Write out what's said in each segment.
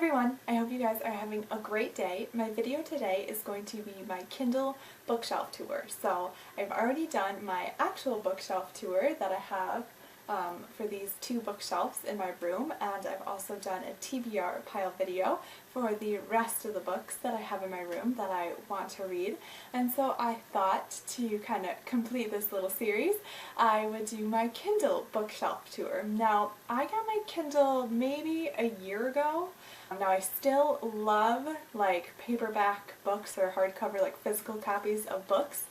everyone, I hope you guys are having a great day. My video today is going to be my Kindle bookshelf tour. So I've already done my actual bookshelf tour that I have for these two bookshelves in my room, and I've also done a TBR pile video for the rest of the books that I have in my room that I want to read. And so I thought to kind of complete this little series, I would do my Kindle bookshelf tour. Now, I got my Kindle maybe a year ago. Now I still love like paperback books or hardcover, like physical copies of books,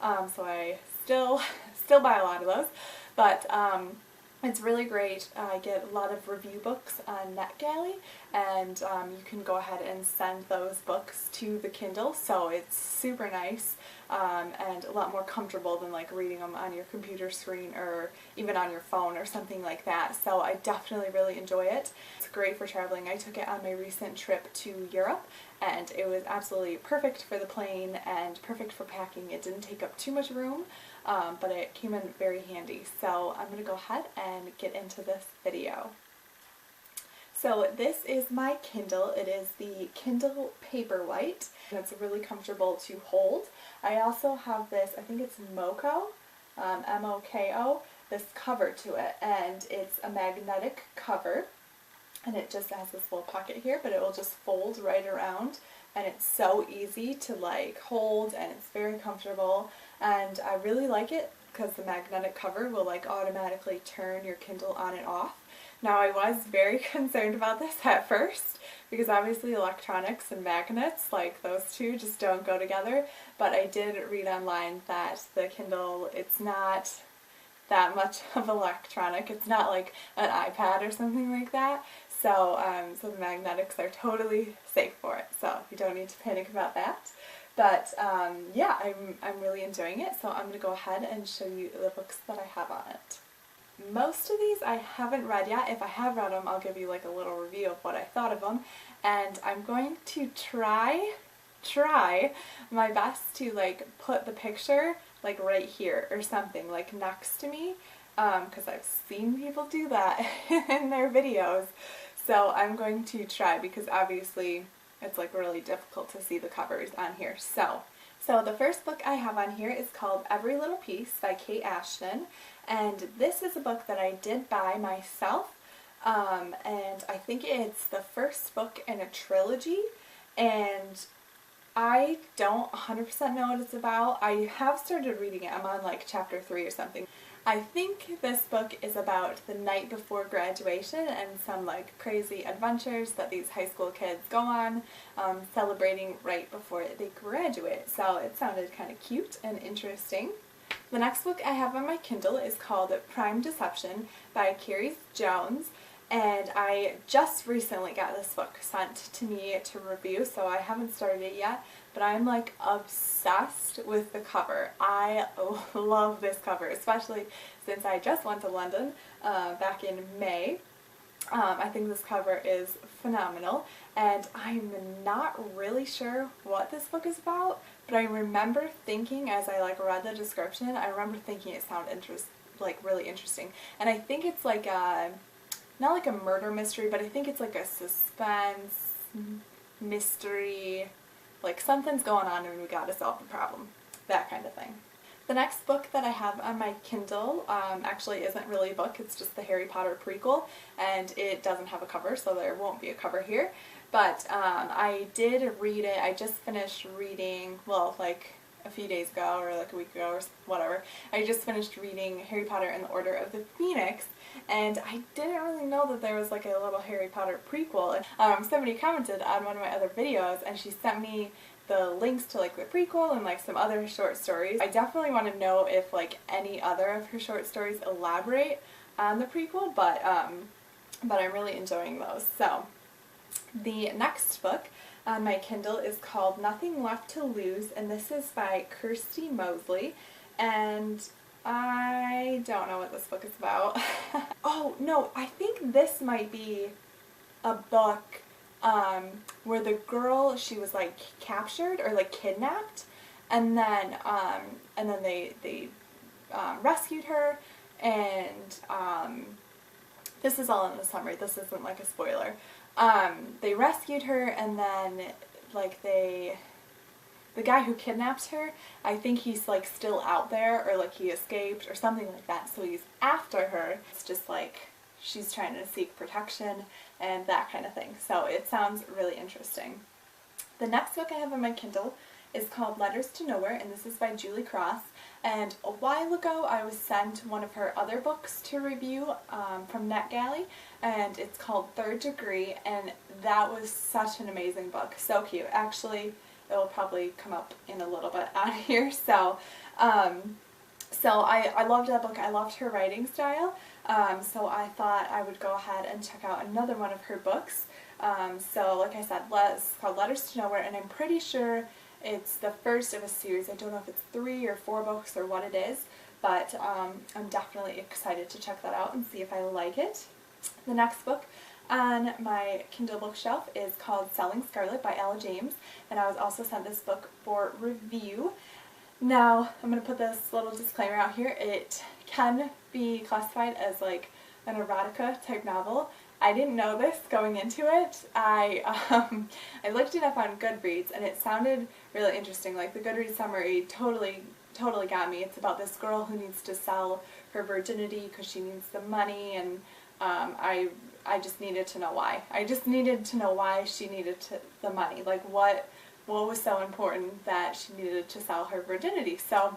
so I still buy a lot of those, but it's really great. I get a lot of review books on NetGalley, and you can go ahead and send those books to the Kindle, so it's super nice and a lot more comfortable than like reading them on your computer screen or even on your phone or something like that. So I definitely really enjoy it. It's great for traveling. I took it on my recent trip to Europe, and it was absolutely perfect for the plane and perfect for packing. It didn't take up too much room, but it came in very handy. So I'm going to go ahead and get into this video. So this is my Kindle. It is the Kindle Paperwhite, and it's really comfortable to hold. I also have this, I think it's Moko, M-O-K-O, this cover to it, and it's a magnetic cover, and it just has this little pocket here, but it will just fold right around, and it's so easy to like hold, and it's very comfortable, and I really like it because the magnetic cover will like automatically turn your Kindle on and off. Now, I was very concerned about this at first because obviously electronics and magnets, like those two, just don't go together, but I did read online that the Kindle, it's not that much of electronic. It's not like an iPad or something like that, so the magnetics are totally safe for it, so you don't need to panic about that. But yeah, I'm really enjoying it, so I'm going to go ahead and show you the books that I have on it. Most of these I haven't read yet. If I have read them, I'll give you like a little review of what I thought of them, and I'm going to try my best to like put the picture like right here or something, like next to me, because I've seen people do that in their videos. So I'm going to try, because obviously it's like really difficult to see the covers on here. So the first book I have on here is called Every Little Piece by Kate Ashton, and this is a book that I did buy myself, and I think it's the first book in a trilogy, and I don't 100% know what it's about. I have started reading it. I'm on like chapter 3 or something. I think this book is about the night before graduation and some like crazy adventures that these high school kids go on, celebrating right before they graduate. So it sounded kind of cute and interesting. The next book I have on my Kindle is called Prime Deception by Carrie Jones, and I just recently got this book sent to me to review, so I haven't started it yet, but I'm like obsessed with the cover. I love this cover, especially since I just went to London back in May. I think this cover is phenomenal, and I'm not really sure what this book is about, but I remember thinking, as I like read the description, I remember thinking it sounded really interesting, and I think it's like a, not like a murder mystery, but I think it's like a suspense mystery, like something's going on and we gotta solve the problem, that kind of thing. The next book that I have on my Kindle actually isn't really a book, it's just the Harry Potter prequel, and it doesn't have a cover, so there won't be a cover here. But I did read it. I just finished reading, well, like a few days ago or like a week ago or whatever. I just finished reading Harry Potter and the Order of the Phoenix, and I didn't really know that there was like a little Harry Potter prequel. Somebody commented on one of my other videos, and she sent me the links to like the prequel and like some other short stories. I definitely want to know if like any other of her short stories elaborate on the prequel, but I'm really enjoying those. So the next book on my Kindle is called Nothing Left to Lose, and this is by Kirsty Mosley, and I don't know what this book is about. Oh no, I think this might be a book where the girl, she was like captured or like kidnapped, and then they rescued her, and this is all in the summary, this isn't like a spoiler. They rescued her, and then like the guy who kidnapped her, I think he's like still out there, or like he escaped or something like that, so he's after her. It's just like she's trying to seek protection and that kind of thing. So it sounds really interesting. The next book I have on my Kindle is called Letters to Nowhere, and this is by Julie Cross. And a while ago I was sent one of her other books to review from NetGalley, and it's called Third Degree, and that was such an amazing book. So cute. Actually, it will probably come up in a little bit on here. So I loved that book. I loved her writing style. So I thought I would go ahead and check out another one of her books. So like I said, it's called Letters to Nowhere, and I'm pretty sure it's the first of a series. I don't know if it's 3 or 4 books or what it is, but I'm definitely excited to check that out and see if I like it. The next book on my Kindle bookshelf is called Selling Scarlet by Ella James, and I was also sent this book for review. Now, I'm going to put this little disclaimer out here. It can be classified as like an erotica type novel. I didn't know this going into it. I looked it up on Goodreads, and it sounded really interesting. Like, the Goodreads summary totally got me. It's about this girl who needs to sell her virginity because she needs the money, and I just needed to know why. I just needed to know why she needed the money. Like, what was so important that she needed to sell her virginity. So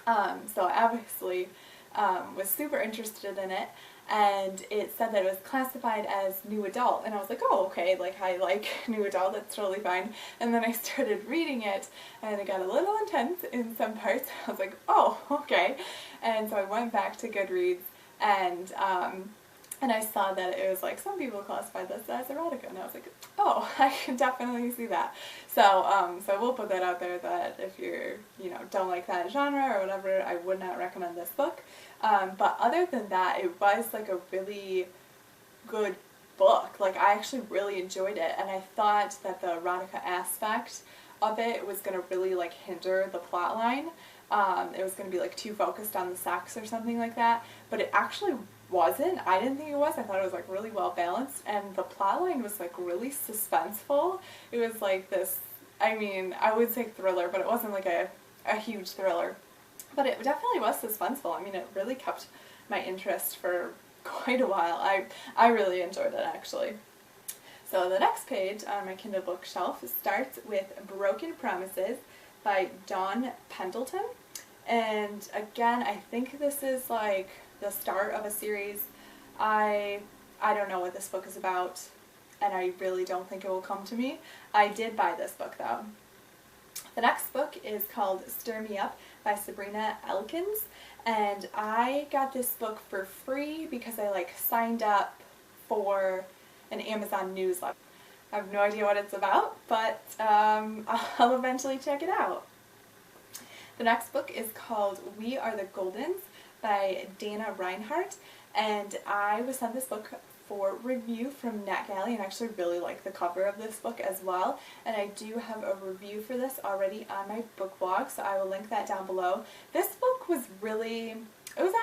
I obviously was super interested in it, and it said that it was classified as new adult, and I was like, oh, okay, like, I like new adult, that's totally fine. And then I started reading it, and it got a little intense in some parts. I was like, oh, okay. And so I went back to Goodreads, and I saw that it was like, some people classify this as erotica, and I was like, oh, I can definitely see that. So we'll put that out there, that if you're, don't like that genre or whatever, I would not recommend this book. But other than that, it was like a really good book. Like, I actually really enjoyed it, and I thought that the erotica aspect of it was going to really like hinder the plot line. It was going to be like too focused on the sex or something like that, but it actually wasn't. I didn't think it was. I thought it was like really well balanced, and the plot line was like really suspenseful. It was like this, I mean, I would say thriller, but it wasn't like a huge thriller. But it definitely was suspenseful. I mean, it really kept my interest for quite a while. I really enjoyed it, actually. So the next page on my Kindle bookshelf starts with Broken Promises by Dawn Pendleton. And again, I think this is like the start of a series. I don't know what this book is about, and I really don't think it will come to me. I did buy this book, though. The next book is called Stir Me Up by Sabrina Elkins, and I got this book for free because I like signed up for an Amazon newsletter. I have no idea what it's about, but I'll eventually check it out. The next book is called We Are the Goldens by Dana Reinhardt, and I was sent this book for review from NetGalley, and I actually really like the cover of this book as well, and I do have a review for this already on my book blog, so I will link that down below. This book was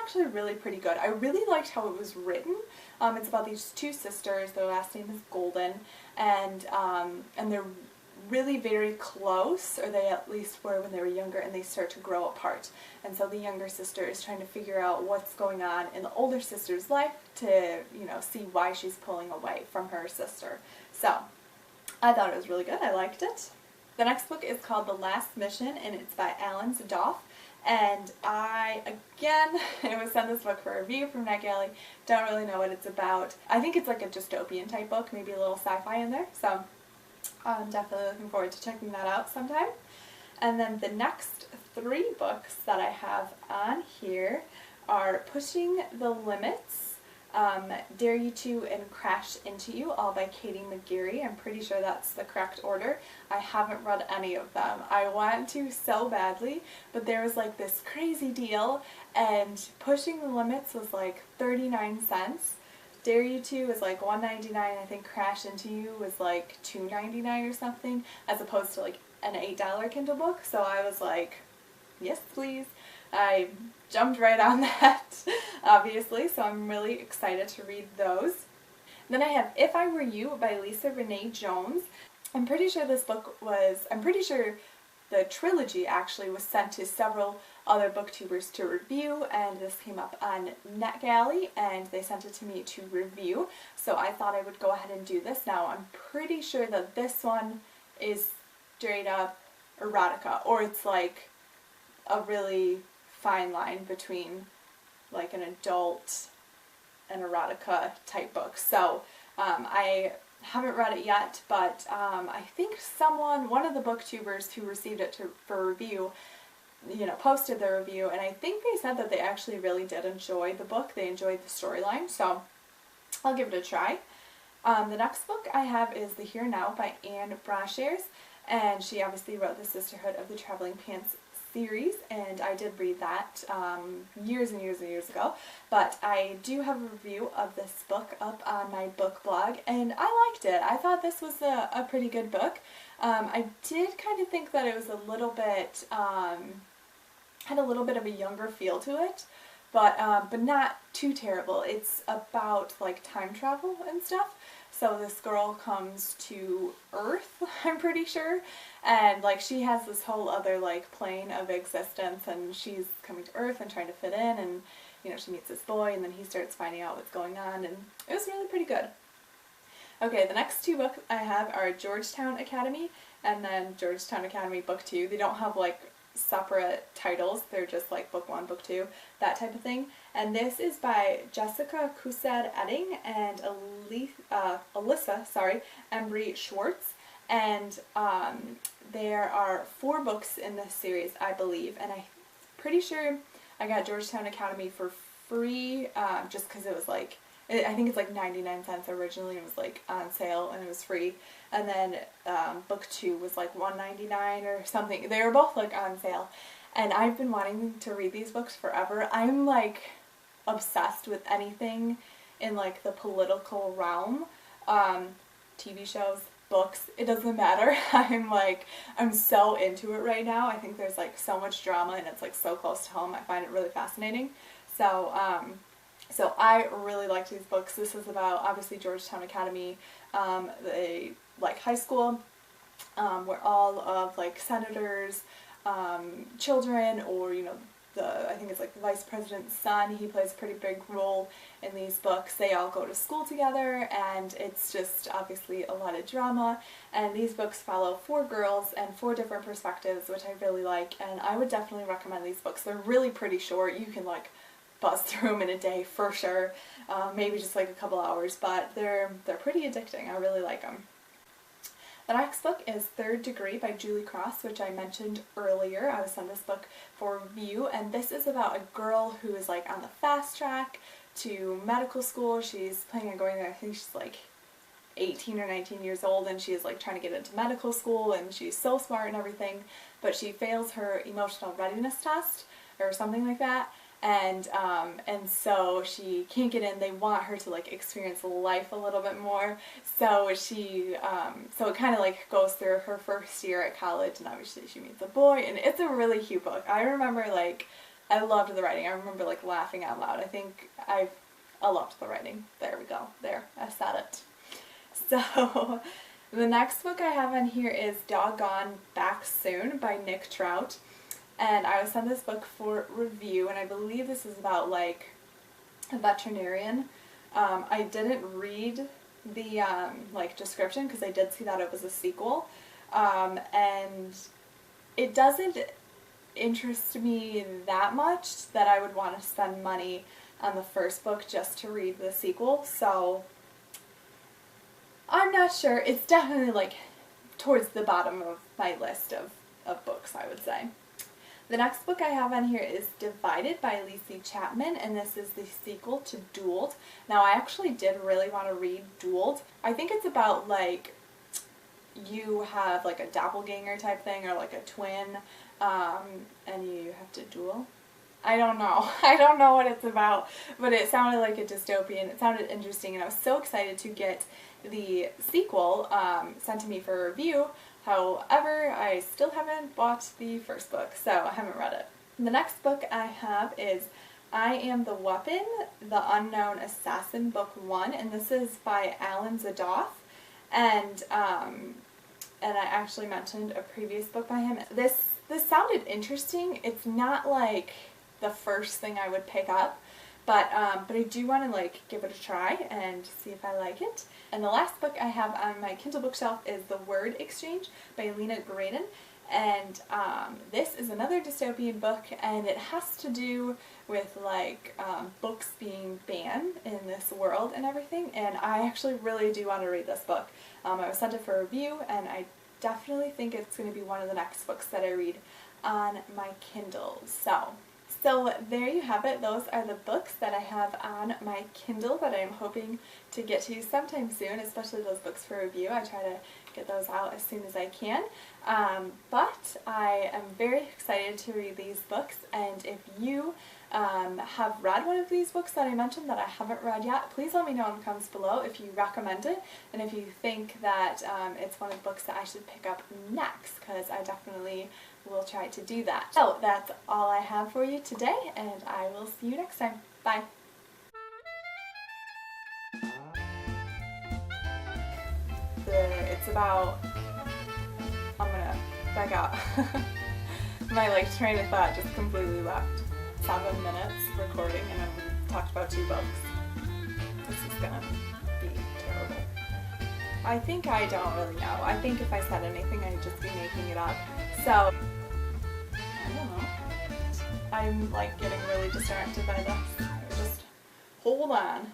actually really pretty good. I really liked how it was written. It's about these two sisters. Their last name is Golden, and they're really very close, or they at least were when they were younger, and they start to grow apart. And so the younger sister is trying to figure out what's going on in the older sister's life to, see why she's pulling away from her sister. So I thought it was really good. I liked it. The next book is called The Last Mission, and it's by Alan Zadoff. And I was sent this book for review from NetGalley. Don't really know what it's about. I think it's like a dystopian type book, maybe a little sci-fi in there. So I'm definitely looking forward to checking that out sometime. And then the next 3 books that I have on here are Pushing the Limits, Dare You To, and Crash Into You, all by Katie McGarry. I'm pretty sure that's the correct order. I haven't read any of them. I want to so badly, but there was like this crazy deal, and Pushing the Limits was like 39 cents. Dare You To was like $1.99. I think Crash Into You was like $2.99 or something, as opposed to like an $8 Kindle book. So I was like, yes, please. I jumped right on that, obviously, so I'm really excited to read those. Then I have If I Were You by Lisa Renee Jones. I'm pretty sure the trilogy actually was sent to several other booktubers to review, and this came up on NetGalley and they sent it to me to review, so I thought I would go ahead and do this. Now I'm pretty sure that this one is straight up erotica, or it's like a really fine line between like an adult and erotica type book. So I haven't read it yet, but I think one of the booktubers who received it for review, posted their review, and I think they said that they actually really did enjoy the book. They enjoyed the storyline, so I'll give it a try. The next book I have is The Here Now by Anne Brashares, and she obviously wrote the Sisterhood of the Traveling Pants series, and I did read that years and years and years ago, but I do have a review of this book up on my book blog, and I liked it. I thought this was a pretty good book. I did kind of think that it was a little bit, had a little bit of a younger feel to it, but not too terrible. It's about like time travel and stuff. So this girl comes to Earth, I'm pretty sure, and like she has this whole other like plane of existence, and she's coming to Earth and trying to fit in, and she meets this boy, and then he starts finding out what's going on, and it was really pretty good. Okay, the next two books I have are Georgetown Academy and then Georgetown Academy Book 2. They don't have like separate titles, they're just like book 1, book 2, that type of thing. And this is by Jessica Kusad-Edding and Alyssa Embry Schwartz, and there are 4 books in this series, I believe, and I'm pretty sure I got Georgetown Academy for free just because it was like, I think it's like 99 cents originally, and it was like on sale and it was free, and then book 2 was like $1.99 or something. They were both like on sale, and I've been wanting to read these books forever. I'm like obsessed with anything in like the political realm, TV shows, books, it doesn't matter. I'm so into it right now. I think there's like so much drama and it's like so close to home. I find it really fascinating. So I really liked these books. This is about obviously Georgetown Academy, like high school, where all of like senators, children, or I think it's like the vice president's son, he plays a pretty big role in these books. They all go to school together, and it's just obviously a lot of drama, and these books follow 4 girls and 4 different perspectives, which I really like, and I would definitely recommend these books. They're really pretty short. You can like buzz through them in a day for sure, maybe just like a couple hours, but they're pretty addicting. I really like them. The next book is Third Degree by Julie Cross, which I mentioned earlier. I was sent this book for review, and this is about a girl who is like on the fast track to medical school. She's planning on going there. I think she's like 18 or 19 years old, and she is like trying to get into medical school, and she's so smart and everything, but she fails her emotional readiness test or something like that. And so she can't get in. They want her to like experience life a little bit more. So so it kind of like goes through her first year at college, and obviously she meets a boy, and it's a really cute book. I remember like, I loved the writing. I remember like laughing out loud. I loved the writing. There we go. There, I said it. So the next book I have on here is Doggone Back Soon by Nick Trout. And I was sent this book for review, and I believe this is about like a veterinarian. I didn't read the like description because I did see that it was a sequel, and it doesn't interest me that much that I would want to spend money on the first book just to read the sequel. So I'm not sure. It's definitely like towards the bottom of my list of books, I would say. The next book I have on here is Divided by Lacey Chapman, and this is the sequel to Dueled. Now, I actually did really want to read Dueled. I think it's about like you have like a doppelganger type thing, or like a twin, and you have to duel. I don't know. I don't know what it's about, but it sounded like a dystopian. It sounded interesting, and I was so excited to get the sequel sent to me for review. However, I still haven't bought the first book, so I haven't read it. The next book I have is I Am the Weapon, The Unknown Assassin, Book 1, and this is by Alan Zadoff. And I actually mentioned a previous book by him. This sounded interesting. It's not like the first thing I would pick up, but I do want to like give it a try and see if I like it. And the last book I have on my Kindle bookshelf is The Word Exchange by Lena Graydon. And this is another dystopian book, and it has to do with like books being banned in this world and everything, and I actually really do want to read this book. I was sent it for review, and I definitely think it's going to be one of the next books that I read on my Kindle. So there you have it. Those are the books that I have on my Kindle that I'm hoping to get to sometime soon, especially those books for review. I try to get those out as soon as I can. But I am very excited to read these books, and if you have read one of these books that I mentioned that I haven't read yet, please let me know in the comments below if you recommend it and if you think that it's one of the books that I should pick up next, because I definitely will try to do that. So that's all I have for you today, and I will see you next time. Bye! It's about, I'm gonna back out. My like train of thought just completely left. 7 minutes recording and I've talked about 2 books. This is gonna be terrible. I think I don't really know. I think if I said anything I'd just be making it up. So, I don't know. I'm like getting really distracted by this. Just hold on.